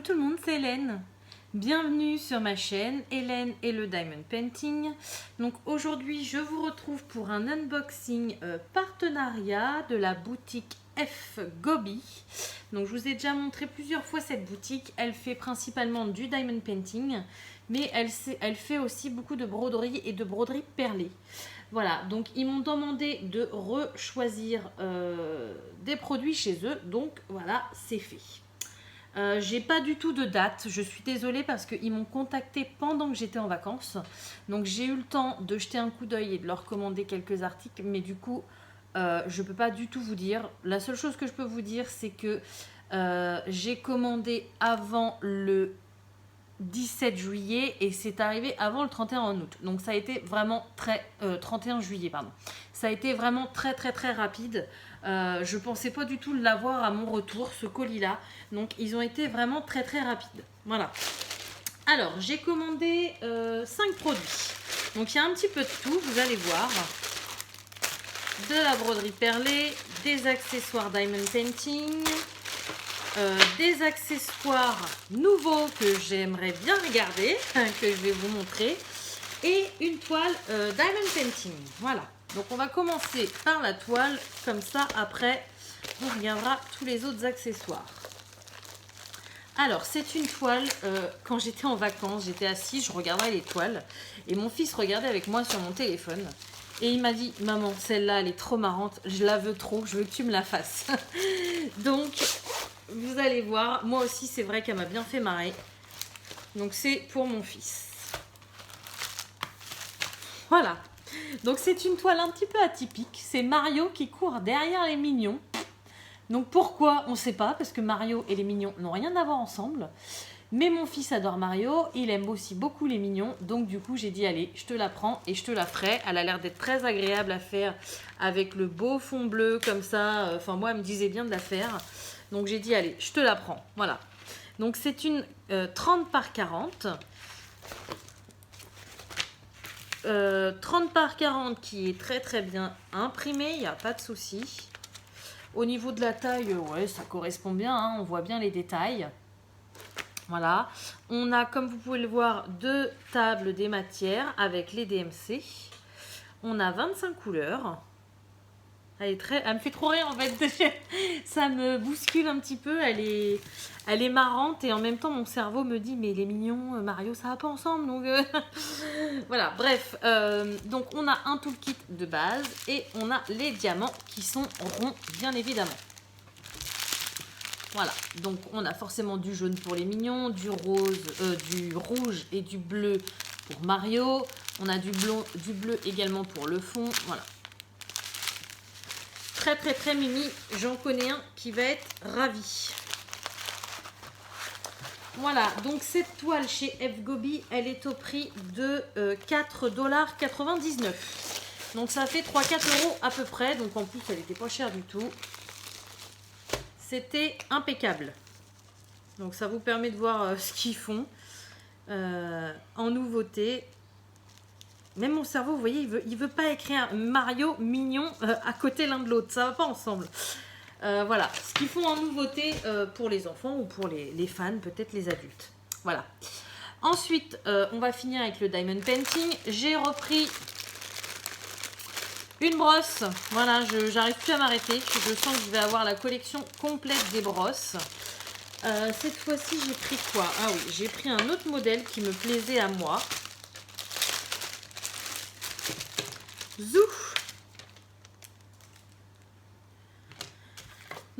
Coucou tout le monde, c'est Hélène. Bienvenue sur ma chaîne Hélène et le Diamond Painting. Donc aujourd'hui, je vous retrouve pour un unboxing partenariat de la boutique F Gobi. Donc je vous ai déjà montré plusieurs fois cette boutique. Elle fait principalement du Diamond Painting, mais elle fait aussi beaucoup de broderie et de broderie perlée. Voilà, donc ils m'ont demandé de rechoisir des produits chez eux. Donc voilà, c'est fait. J'ai pas du tout de date, je suis désolée parce qu'ils m'ont contacté pendant que j'étais en vacances. Donc j'ai eu le temps de jeter un coup d'œil et de leur commander quelques articles. Mais du coup, je peux pas du tout vous dire. La seule chose que je peux vous dire, c'est que j'ai commandé avant le 17 juillet et c'est arrivé avant le 31 août. Donc ça a été vraiment 31 juillet, pardon. Ça a été vraiment très rapide. Je pensais pas du tout l'avoir à mon retour, ce colis-là. Donc ils ont été vraiment très rapides. Voilà. Alors, j'ai commandé 5 produits. Donc il y a un petit peu de tout, vous allez voir. De la broderie perlée, des accessoires Diamond Painting, des accessoires nouveaux que j'aimerais bien regarder, que je vais vous montrer, et une toile Diamond Painting. Voilà, donc on va commencer par la toile, comme ça après on regardera tous les autres accessoires. Alors c'est une toile, quand j'étais en vacances, j'étais assise, je regardais les toiles, et mon fils regardait avec moi sur mon téléphone. Et il m'a dit, maman, celle-là, elle est trop marrante, je la veux trop, je veux que tu me la fasses. Donc, vous allez voir, moi aussi, c'est vrai qu'elle m'a bien fait marrer. Donc, c'est pour mon fils. Voilà. Donc, c'est une toile un petit peu atypique. C'est Mario qui court derrière les mignons. Donc, pourquoi? On ne sait pas, parce que Mario et les mignons n'ont rien à voir ensemble. Mais mon fils adore Mario, il aime aussi beaucoup les mignons, donc du coup j'ai dit allez, je te la prends et je te la ferai. Elle a l'air d'être très agréable à faire avec le beau fond bleu comme ça, enfin moi elle me disait bien de la faire. Donc j'ai dit allez, je te la prends, voilà. Donc c'est une 30 par 40. 30 par 40 qui est très bien imprimée, il n'y a pas de souci. Au niveau de la taille, ouais ça correspond bien, hein, on voit bien les détails. Voilà, on a, comme vous pouvez le voir, 2 tables des matières avec les DMC. On a 25 couleurs. Elle me fait trop rire en fait. Ça me bouscule un petit peu. Elle est marrante et en même temps mon cerveau me dit mais les mignons, Mario, ça va pas ensemble. Donc voilà, bref. Donc on a un toolkit de base et on a les diamants qui sont ronds, bien évidemment. Voilà, donc on a forcément du jaune pour les mignons, du rose, du rouge et du bleu pour Mario. On a du bleu également pour le fond. Voilà. Très mimi. J'en connais un qui va être ravi. Voilà, donc cette toile chez F Gobi, elle est au prix de 4,99 $. Donc ça fait 3-4 € à peu près. Donc en plus, elle n'était pas chère du tout. C'était impeccable. Donc ça vous permet de voir ce qu'ils font en nouveauté. Même mon cerveau, vous voyez, il veut pas écrire Mario, mignon à côté l'un de l'autre. Ça va pas ensemble. Voilà, ce qu'ils font en nouveauté pour les enfants ou pour les fans, peut-être les adultes. Voilà. Ensuite, on va finir avec le Diamond Painting. J'ai repris une brosse, voilà, j'arrive plus à m'arrêter. Je sens que je vais avoir la collection complète des brosses. Cette fois-ci, j'ai pris quoi? Ah oui, j'ai pris un autre modèle qui me plaisait à moi. Zou!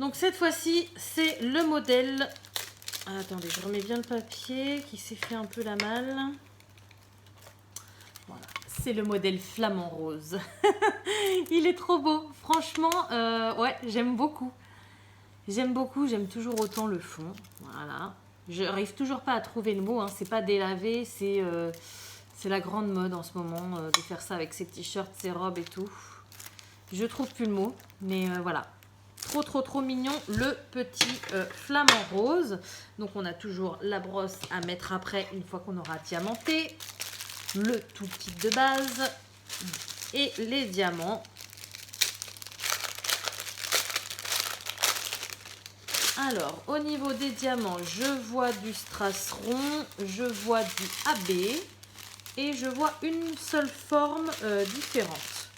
Donc cette fois-ci, c'est le modèle... Attendez, je remets bien le papier qui s'est fait un peu la malle. Voilà, c'est le modèle flamant rose. Il est trop beau. Franchement, ouais, j'aime beaucoup. J'aime toujours autant le fond. Voilà. Je n'arrive toujours pas à trouver le mot. Hein. C'est pas délavé, c'est la grande mode en ce moment de faire ça avec ses t-shirts, ses robes et tout. Je trouve plus le mot, mais voilà. Trop mignon le petit flamant rose. Donc on a toujours la brosse à mettre après une fois qu'on aura diamanté. Le toolkit de base et les diamants. Alors, au niveau des diamants, je vois du strass rond, je vois du AB et je vois une seule forme différente.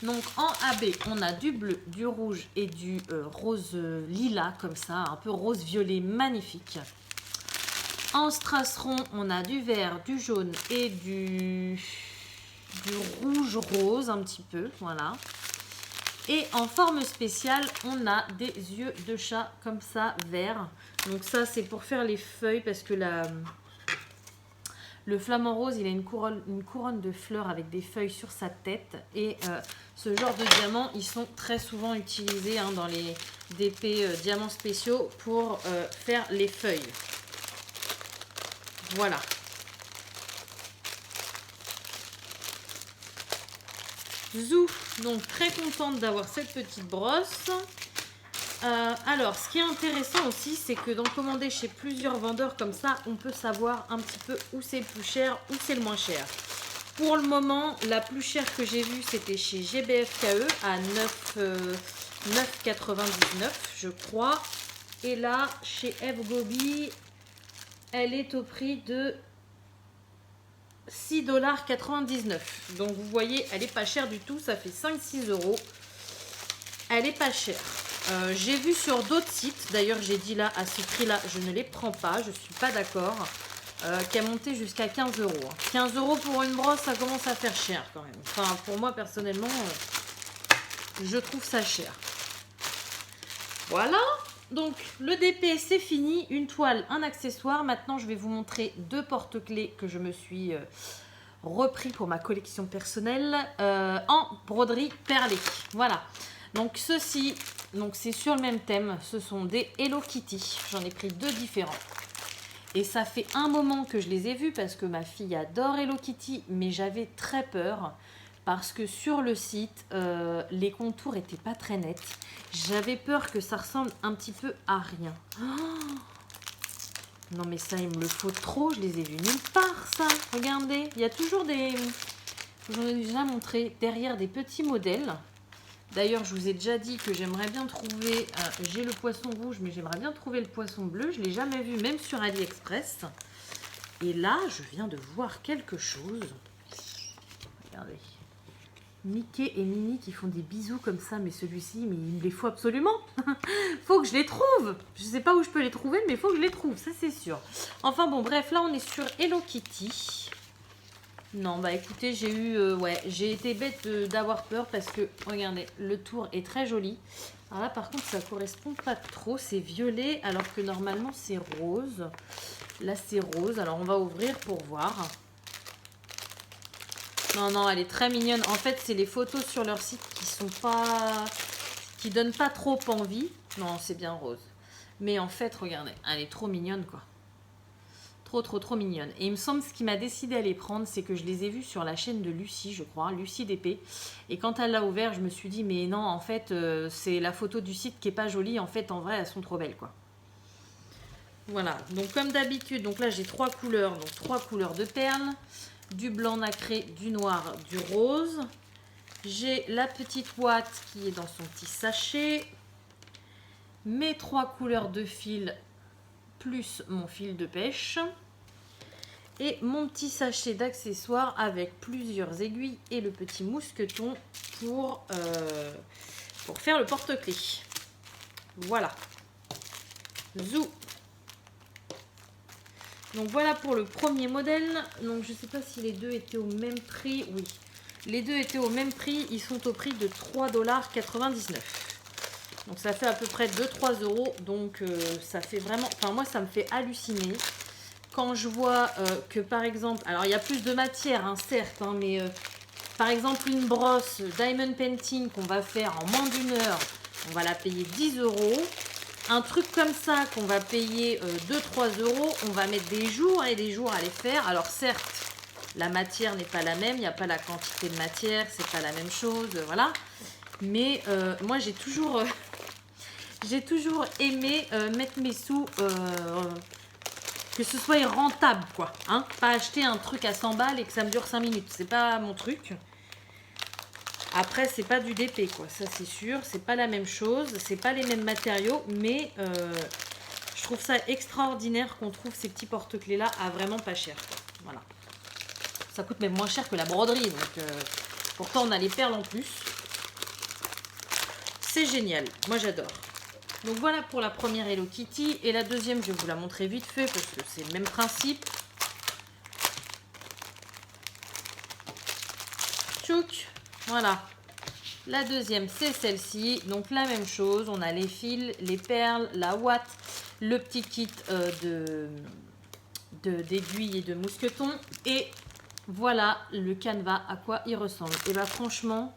Donc, en AB, on a du bleu, du rouge et du rose lilas, comme ça, un peu rose-violet, magnifique. En strass rond, on a du vert, du jaune et du rouge-rose, un petit peu, voilà. Et en forme spéciale, on a des yeux de chat comme ça, verts. Donc ça, c'est pour faire les feuilles parce que le flamant rose, il a une couronne de fleurs avec des feuilles sur sa tête. Et ce genre de diamants, ils sont très souvent utilisés dans les DP diamants spéciaux pour faire les feuilles. Voilà. Zou, donc très contente d'avoir cette petite brosse. Alors, ce qui est intéressant aussi, c'est que d'en commander chez plusieurs vendeurs comme ça, on peut savoir un petit peu où c'est le plus cher, où c'est le moins cher. Pour le moment, la plus chère que j'ai vue, c'était chez GBFKE à 9,99 je crois. Et là, chez F Gobi, elle est au prix de 6,99 $. Donc vous voyez, elle est pas chère du tout, ça fait 5-6 €. Elle est pas chère. J'ai vu sur d'autres sites, d'ailleurs j'ai dit là, à ce prix-là, je ne les prends pas, je suis pas d'accord, qu'elle montait jusqu'à 15 €. 15 € pour une brosse, ça commence à faire cher quand même. Enfin, pour moi personnellement, je trouve ça cher. Voilà. Donc, le DP, c'est fini. Une toile, un accessoire. Maintenant, je vais vous montrer deux porte-clés que je me suis repris pour ma collection personnelle en broderie perlée. Voilà. Donc, ceci, c'est sur le même thème. Ce sont des Hello Kitty. J'en ai pris deux différents. Et ça fait un moment que je les ai vus parce que ma fille adore Hello Kitty, mais j'avais très peur. Parce que sur le site, les contours n'étaient pas très nets. J'avais peur que ça ressemble un petit peu à rien. Oh, non mais ça, il me le faut trop. Je les ai vus nulle part, ça. Regardez, il y a toujours des... J'en ai déjà montré derrière des petits modèles. D'ailleurs, je vous ai déjà dit que j'aimerais bien trouver... j'ai le poisson rouge, mais j'aimerais bien trouver le poisson bleu. Je ne l'ai jamais vu, même sur AliExpress. Et là, je viens de voir quelque chose. Regardez. Mickey et Minnie qui font des bisous comme ça, mais celui-ci, mais il me les faut absolument. Faut que je les trouve. Je sais pas où je peux les trouver, mais il faut que je les trouve, ça c'est sûr. Enfin bon, bref, là on est sur Hello Kitty. Non, bah écoutez, j'ai été bête d'avoir peur parce que, regardez, le tour est très joli. Alors là, par contre, ça correspond pas trop, c'est violet, alors que normalement c'est rose. Là c'est rose, alors on va ouvrir pour voir. Non, elle est très mignonne. En fait, c'est les photos sur leur site qui donnent pas trop envie. Non, c'est bien rose. Mais en fait, regardez, elle est trop mignonne, quoi. Trop mignonne. Et il me semble, ce qui m'a décidé à les prendre, c'est que je les ai vus sur la chaîne de Lucie, je crois, Lucie DP. Et quand elle l'a ouvert, je me suis dit, mais non, en fait, c'est la photo du site qui est pas jolie. En fait, en vrai, elles sont trop belles, quoi. Voilà. Donc, comme d'habitude, donc là, j'ai trois couleurs. Donc, 3 couleurs de perles. Du blanc nacré, du noir, du rose. J'ai la petite boîte qui est dans son petit sachet. Mes 3 couleurs de fil plus mon fil de pêche. Et mon petit sachet d'accessoires avec plusieurs aiguilles et le petit mousqueton pour faire le porte-clés. Voilà. Zou. Donc voilà pour le premier modèle. Donc je ne sais pas si les deux étaient au même prix. Oui, les deux étaient au même prix. Ils sont au prix de 3,99 $. Donc ça fait à peu près 2-3 €. Donc ça fait vraiment... Enfin moi ça me fait halluciner. Quand je vois que par exemple... Alors il y a plus de matière, hein, certes. Hein, mais par exemple une brosse Diamond Painting qu'on va faire en moins d'une heure. On va la payer 10 €. Un truc comme ça qu'on va payer 2-3 €, on va mettre des jours et des jours à les faire. Alors certes, la matière n'est pas la même, il n'y a pas la quantité de matière, c'est pas la même chose, voilà. Mais moi j'ai toujours aimé mettre mes sous, que ce soit rentable, quoi. Hein, pas acheter un truc à 100 balles et que ça me dure 5 minutes, c'est pas mon truc. Après, c'est pas du DP, quoi. Ça, c'est sûr. C'est pas la même chose. C'est pas les mêmes matériaux. Mais je trouve ça extraordinaire qu'on trouve ces petits porte-clés-là à vraiment pas cher, quoi. Voilà. Ça coûte même moins cher que la broderie. Donc, pourtant, on a les perles en plus. C'est génial. Moi, j'adore. Donc, voilà pour la première Hello Kitty. Et la deuxième, je vais vous la montrer vite fait parce que c'est le même principe. Tchouk. Voilà. La deuxième, c'est celle-ci. Donc, la même chose. On a les fils, les perles, la ouate, le petit kit d'aiguilles et de mousquetons. Et voilà le canevas, à quoi il ressemble. Et bah, franchement,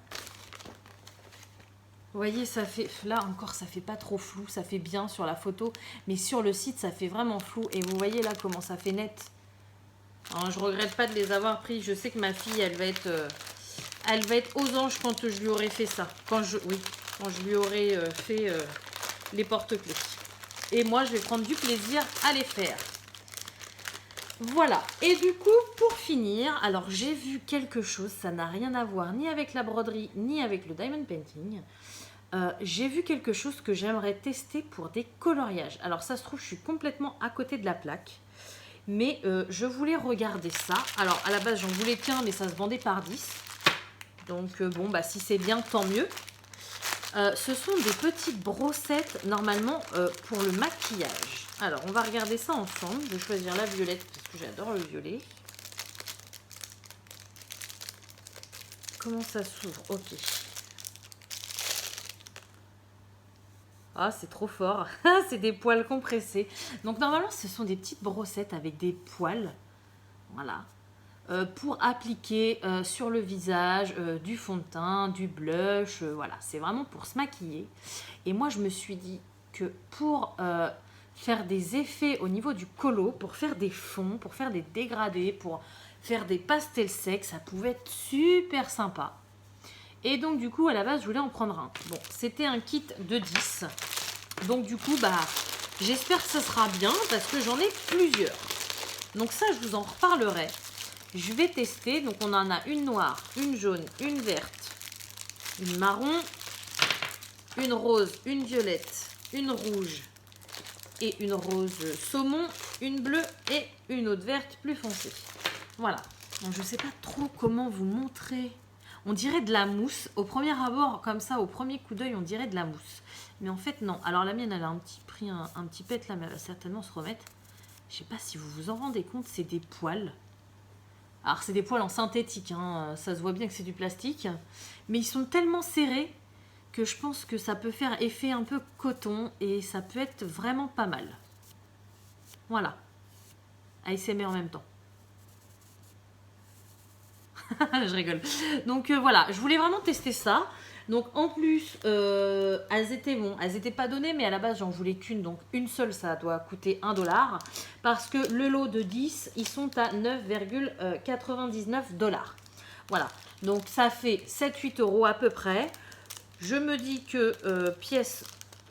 vous voyez, ça fait, là encore, ça fait pas trop flou. Ça fait bien sur la photo. Mais sur le site, ça fait vraiment flou. Et vous voyez là comment ça fait net. Alors, je regrette pas de les avoir pris. Je sais que ma fille, elle va être aux anges quand je lui aurai fait ça. Quand je lui aurai fait les porte-clés. Et moi, je vais prendre du plaisir à les faire. Voilà. Et du coup, pour finir, alors j'ai vu quelque chose. Ça n'a rien à voir ni avec la broderie, ni avec le diamond painting. J'ai vu quelque chose que j'aimerais tester pour des coloriages. Alors ça se trouve, je suis complètement à côté de la plaque. Mais je voulais regarder ça. Alors à la base, j'en voulais qu'un, mais ça se vendait par 10. Donc bon, bah si c'est bien, tant mieux. Ce sont des petites brossettes, normalement, pour le maquillage. Alors, on va regarder ça ensemble. Je vais choisir la violette, parce que j'adore le violet. Comment ça s'ouvre? Ok. Ah, c'est trop fort. C'est des poils compressés. Donc, normalement, ce sont des petites brossettes avec des poils. Voilà. Pour appliquer sur le visage du fond de teint, du blush. Voilà, c'est vraiment pour se maquiller. Et moi, je me suis dit que pour faire des effets au niveau du colo, pour faire des fonds, pour faire des dégradés, pour faire des pastels secs, ça pouvait être super sympa. Et donc, du coup, à la base, je voulais en prendre un. Bon, c'était un kit de 10. Donc, du coup, bah, j'espère que ça sera bien parce que j'en ai plusieurs. Donc ça, je vous en reparlerai. Je vais tester. Donc, on en a une noire, une jaune, une verte, une marron, une rose, une violette, une rouge et une rose saumon, une bleue et une autre verte plus foncée. Voilà. Donc, je ne sais pas trop comment vous montrer. On dirait de la mousse. Au premier abord, comme ça, au premier coup d'œil, on dirait de la mousse. Mais en fait, non. Alors, la mienne, elle a pris un petit pet là, mais elle va certainement se remettre. Je ne sais pas si vous vous en rendez compte, c'est des poils. Alors, c'est des poils en synthétique. Hein. Ça se voit bien que c'est du plastique. Mais ils sont tellement serrés que je pense que ça peut faire effet un peu coton. Et ça peut être vraiment pas mal. Voilà. ASMR en même temps. Je rigole. Donc voilà, je voulais vraiment tester ça. Donc en plus, elles étaient pas données, mais à la base j'en voulais qu'une. Donc une seule, ça doit coûter 1 $. Parce que le lot de 10, ils sont à 9,99 $. Voilà, donc ça fait 7-8 € à peu près. Je me dis que pièces,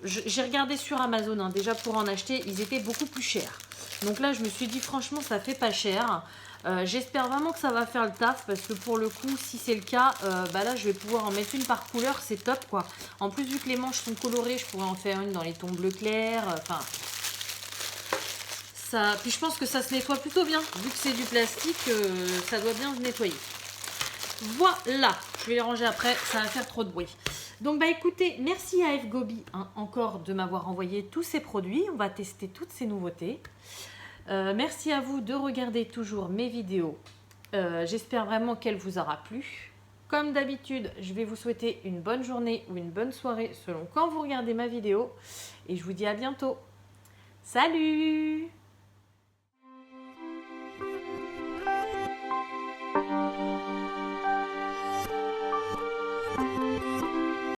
j'ai regardé sur Amazon, hein, déjà pour en acheter, ils étaient beaucoup plus chers. Donc là, je me suis dit franchement, ça fait pas cher. J'espère vraiment que ça va faire le taf parce que pour le coup, si c'est le cas, bah là je vais pouvoir en mettre une par couleur, c'est top quoi. En plus, vu que les manches sont colorées, je pourrais en faire une dans les tons bleu clair. Enfin, ça. Puis je pense que ça se nettoie plutôt bien. Vu que c'est du plastique, ça doit bien se nettoyer. Voilà, je vais les ranger après, ça va faire trop de bruit. Donc bah écoutez, merci à FGobi hein, encore de m'avoir envoyé tous ces produits. On va tester toutes ces nouveautés. Merci à vous de regarder toujours mes vidéos. J'espère vraiment qu'elle vous aura plu. Comme d'habitude, je vais vous souhaiter une bonne journée ou une bonne soirée selon quand vous regardez ma vidéo. Et je vous dis à bientôt. Salut!